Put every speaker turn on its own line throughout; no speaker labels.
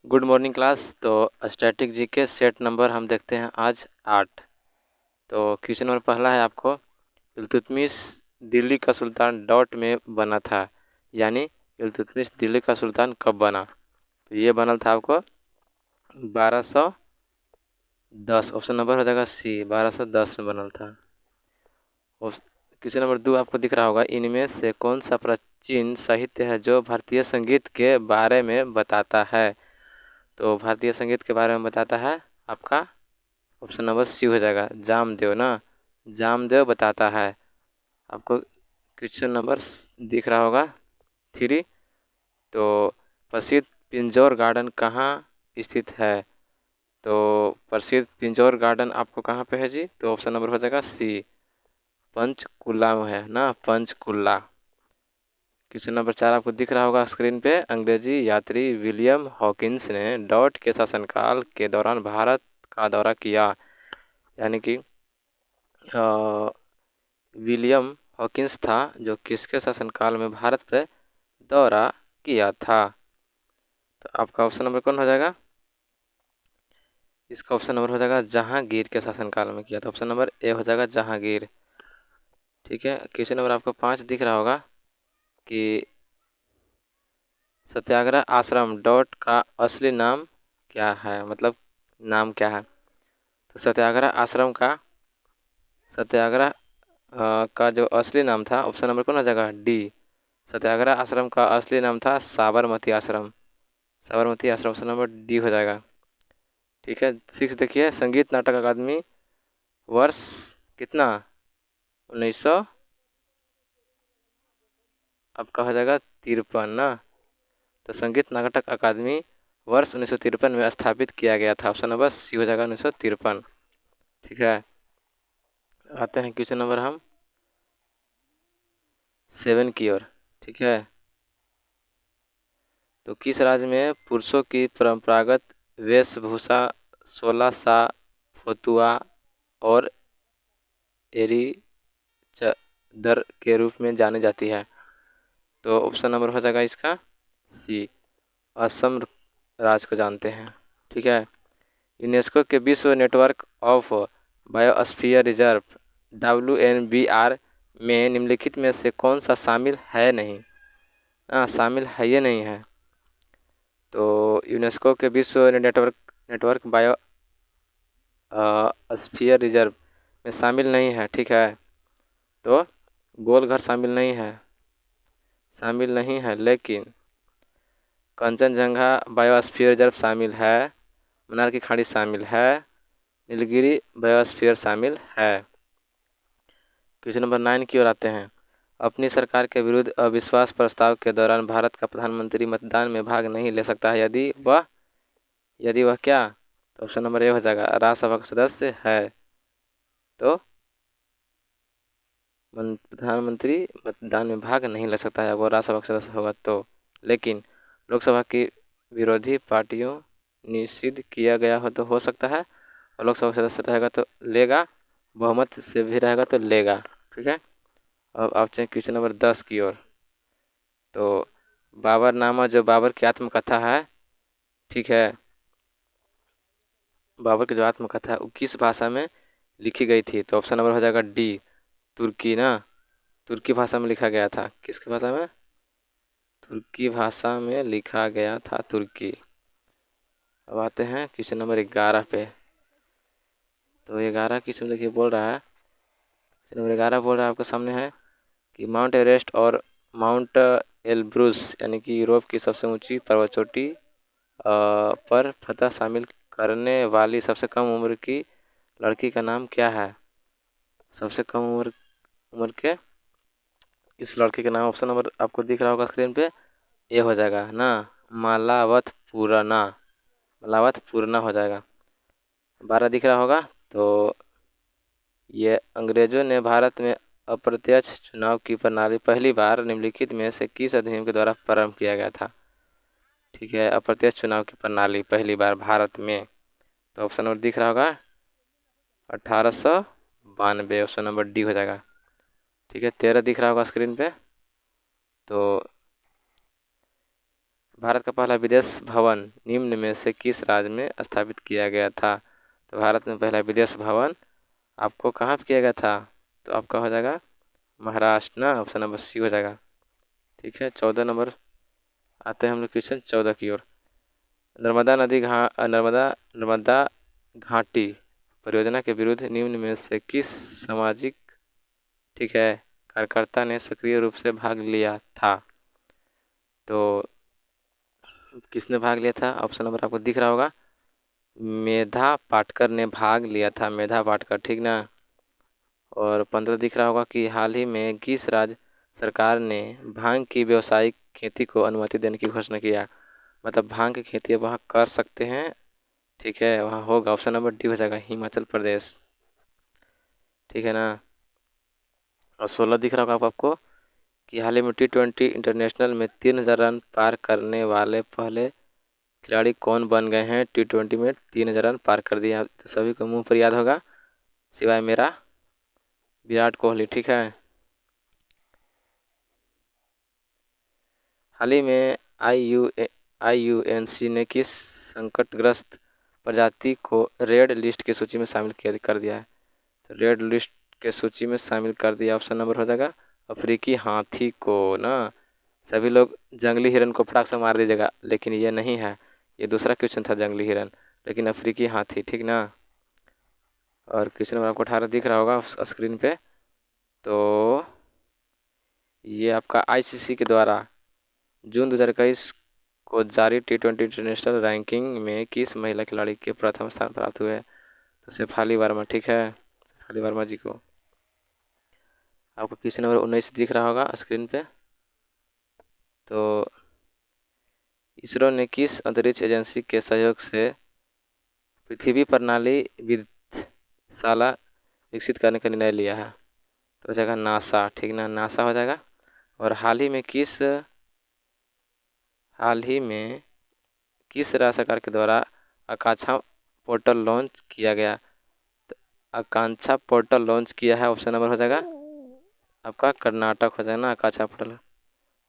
Good morning class. तो static GK set number हम देखते हैं आज 8। तो क्वेश्चन नंबर पहला है आपको, इल्तुतमिश दिल्ली का सुल्तान डॉट में बना था, यानी इल्तुतमिश दिल्ली का सुल्तान कब बना। तो ये बना था आपको 1210। ऑप्शन नंबर हो जाएगा सी, 1210 में बना था। क्वेश्चन नंबर 2 आपको दिख रहा होगा, इनमें से कौन सा प्राचीन साहित्य है जो भारतीय संगीत के बारे में बताता है। तो भारतीय संगीत के बारे में बताता है आपका ऑप्शन नंबर सी हो जाएगा, जामदेव ना, जामदेव बताता है आपको। क्वेश्चन नंबर दिख रहा होगा 3। तो प्रसिद्ध पिंजौर गार्डन कहाँ स्थित है। तो प्रसिद्ध पिंजौर गार्डन आपको कहाँ पे है जी। तो ऑप्शन नंबर हो जाएगा सी, पंचकुला में है ना, पंचकुला। क्वेश्चन नंबर 4 आपको दिख रहा होगा स्क्रीन पे, अंग्रेजी यात्री विलियम हॉकिंस ने डॉट के शासनकाल के दौरान भारत का दौरा किया, यानी कि विलियम हॉकिंस था जो किसके शासनकाल में भारत पे दौरा किया था। तो आपका ऑप्शन नंबर कौन हो जाएगा, इसका ऑप्शन नंबर हो जाएगा जहांगीर के शासनकाल में किया था। ऑप्शन नंबर ए हो जाएगा जहांगीर। ठीक है, क्वेश्चन नंबर आपको 5 दिख रहा होगा कि सत्याग्रह आश्रम डॉट का असली नाम क्या है, मतलब नाम क्या है। तो सत्याग्रह का जो असली नाम था, ऑप्शन नंबर कौन हो जाएगा डी, सत्याग्रह आश्रम का असली नाम था साबरमती आश्रम। साबरमती आश्रम ऑप्शन नंबर डी हो जाएगा। ठीक है, 6 देखिए, संगीत नाटक अकादमी वर्ष कितना, 1900 आपका हो जाएगा 53 ना। तो संगीत नाटक अकादमी वर्ष 1953 में स्थापित किया गया था। ऑप्शन नंबर सी हो जाएगा 1953। ठीक है, आते हैं क्वेश्चन नंबर हम 7 की ओर। ठीक है, तो किस राज्य में पुरुषों की परंपरागत वेशभूषा 16 सा फतुआ और एरी दर के रूप में जानी जाती है। तो ऑप्शन नंबर हो जाएगा इसका सी, असम राज्य को जानते हैं। ठीक है, यूनेस्को के विश्व network of biosphere reserve WNBR में निम्नलिखित में से कौन सा शामिल है नहीं। शामिल है ये नहीं है। तो यूनेस्को के विश्व नेटवर्क बायो स्फीयर रिजर्व में शामिल नहीं है। ठीक है, तो गोलघर शामिल नहीं है, लेकिन कंचनजंगा बायोस्फीयर रिजर्व शामिल है, मन्नार की खाड़ी शामिल है, नीलगिरी बायोस्फीयर शामिल है। क्वेश्चन नंबर 9 की ओर आते हैं, अपनी सरकार के विरुद्ध अविश्वास प्रस्ताव के दौरान भारत का प्रधानमंत्री मतदान में भाग नहीं ले सकता है यदि वह क्या। तो ऑप्शन नंबर ए हो जाएगा, राज्यसभा का सदस्य है। तो प्रधानमंत्री मतदान में भाग नहीं ले सकता है, वो राज्यसभा का सदस्य होगा तो। लेकिन लोकसभा की विरोधी पार्टियों निषिद्ध किया गया हो तो हो सकता है, और लोकसभा का सदस्य रहेगा तो लेगा, बहुमत से भी रहेगा तो लेगा। ठीक है, अब आप चलिए क्वेश्चन नंबर 10 की ओर। तो बाबरनामा जो बाबर की आत्मकथा है, ठीक है, बाबर की जो आत्मकथा है वो किस भाषा में लिखी गई थी। तो ऑप्शन नंबर हो जाएगा डी, तुर्की ना, तुर्की भाषा में लिखा गया था। किसकी भाषा में, तुर्की भाषा में लिखा गया था, तुर्की। अब आते हैं क्वेश्चन नंबर 11 पे। तो 11 क्वेश्चन देखिए बोल रहा है, क्वेश्चन नंबर 11 बोल रहा है आपके सामने है कि माउंट एवरेस्ट और माउंट एलब्रूस यानी कि यूरोप की सबसे ऊंची पर्वत चोटी पर फतह शामिल करने वाली सबसे कम उम्र की लड़की का नाम क्या है। सबसे कम उम्र के इस लड़के का नाम, ऑप्शन नंबर आपको दिख रहा होगा स्क्रीन पे, ये हो जाएगा ना, मालावत पूर्णा, मालावत पूर्णा हो जाएगा। 12 दिख रहा होगा। तो ये अंग्रेजों ने भारत में अप्रत्यक्ष चुनाव की प्रणाली पहली बार निम्नलिखित में से किस अधिनियम के द्वारा प्रारंभ किया गया था। ठीक है, अप्रत्यक्ष चुनाव की प्रणाली पहली बार भारत में। तो ऑप्शन नंबर दिख रहा होगा 1892, ऑप्शन नंबर डी हो जाएगा। ठीक है, 13 दिख रहा होगा स्क्रीन पे। तो भारत का पहला विदेश भवन निम्न में से किस राज्य में स्थापित किया गया था? तो भारत में पहला विदेश भवन आपको कहाँ पे किया गया था? तो आपका हो जाएगा महाराष्ट्र ना, ऑप्शन नंबर सी हो जाएगा। ठीक है, 14 नंबर आते हैं हम लोग क्वेश्चन 14 की ओर। नर्मदा घाटी परियोजना के विरुद्ध निम्न में से किस सामाजिक, ठीक है, कार्यकर्ता ने सक्रिय रूप से भाग लिया था? तो किसने भाग लिया था? ऑप्शन नंबर आपको दिख रहा होगा, मेधा पाटकर ने भाग लिया था, मेधा पाटकर, ठीक ना। और 15 दिख रहा होगा कि हाल ही में किस राज्य सरकार ने भांग की व्यावसायिक खेती को अनुमति देने की घोषणा किया? मतलब भांग की खेती वहाँ कर सकते हैं, ठीक है, वहाँ होगा, ऑप्शन नंबर डी हो जाएगा, हिमाचल प्रदेश, ठीक है ना। और 16 दिख रहा होगा आपको कि हाल ही में T20 इंटरनेशनल में 3000 रन पार करने वाले पहले खिलाड़ी कौन बन गए हैं? T20 में 3000 रन पार कर दिया, तो सभी को मुंह पर याद होगा सिवाय मेरा, विराट कोहली, ठीक है। हाल ही में IUCN ने किस संकटग्रस्त प्रजाति को रेड लिस्ट की सूची में शामिल कर दिया है? तो रेड लिस्ट के सूची में शामिल कर दिया, ऑप्शन नंबर हो जाएगा अफ्रीकी हाथी को ना। सभी लोग जंगली हिरन को फटाक से मार दीजिएगा, लेकिन ये नहीं है, ये दूसरा क्वेश्चन था जंगली हिरन, लेकिन अफ्रीकी हाथी, ठीक ना। और क्वेश्चन नंबर आपको 18 दिख रहा होगा स्क्रीन पे। तो ये आपका ICC के द्वारा जून 2021 को जारी T20 इंटरनेशनल रैंकिंग में किस महिला खिलाड़ी के प्रथम स्थान प्राप्त हुए? तो शेफाली वर्मा, ठीक है, शेफाली वर्मा जी को। आपको क्वेश्चन नंबर 19 दिख रहा होगा स्क्रीन पे। तो इसरो ने किस अंतरिक्ष एजेंसी के सहयोग से पृथ्वी प्रणाली विद्याशाला विकसित करने का निर्णय लिया है? तो हो जाएगा नासा, ठीक ना, नासा हो जाएगा। और हाल ही में किस राज्य सरकार के द्वारा आकांक्षा पोर्टल लॉन्च किया गया? तो आकांक्षा पोर्टल लॉन्च किया है, ऑप्शन नंबर हो जाएगा आपका कर्नाटक हो जाएगा ना, आकांक्षा पोर्टल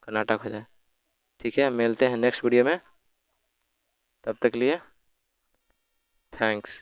कर्नाटक हो जाए। ठीक है, मिलते हैं नेक्स्ट वीडियो में, तब तक लिए थैंक्स।